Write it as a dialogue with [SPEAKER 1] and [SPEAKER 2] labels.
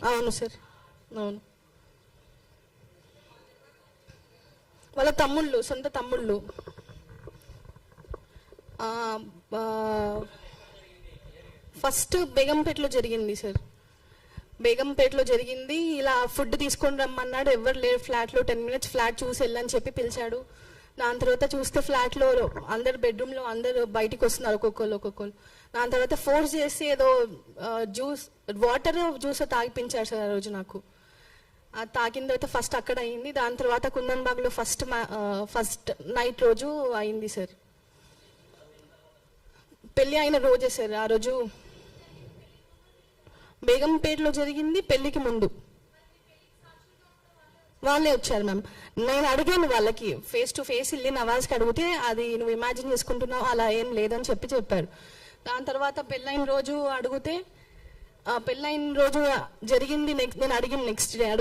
[SPEAKER 1] అవును సార్, అవును. వాళ్ళ తమ్ముళ్ళు, సొంత తమ్ముళ్ళు. ఫస్ట్ బేగంపేటలో జరిగింది సార్. బేగంపేటలో జరిగింది. ఇలా ఫుడ్ తీసుకొని రమ్మన్నాడు, ఎవరు లేరు ఫ్లాట్లో. 10 minutes ఫ్లాట్ చూసి వెళ్ళని చెప్పి పిలిచాడు. దాని తర్వాత చూస్తే ఫ్లాట్లో అందరు బెడ్రూమ్లో అందరు బయటికి వస్తున్నారు, ఒక్కొక్కరు. దాని తర్వాత ఫోర్స్ చేసి ఏదో జ్యూస్, వాటర్ జ్యూస్ తాగిపించారు సార్ ఆ రోజు నాకు. అది తాగిన తర్వాత ఫస్ట్ అక్కడ అయింది. దాని తర్వాత కుందన్బాగ్లో ఫస్ట్ నైట్ రోజు అయింది సార్. పెళ్ళి అయిన రోజే సార్ ఆ రోజు. బేగంపేటలో జరిగింది, పెళ్లికి ముందు వాళ్ళే వచ్చారు మ్యామ్. నేను అడిగాను వాళ్ళకి, ఫేస్ టు ఫేస్ వెళ్ళి నవాజ్కి అడిగితే అది నువ్వు ఇమాజిన్ చేసుకుంటున్నావు, అలా ఏం లేదని చెప్పారు. దాని తర్వాత పెళ్ళైన రోజు అడిగితే, పెళ్ళైన రోజు జరిగింది నేను అడిగిన నెక్స్ట్ డే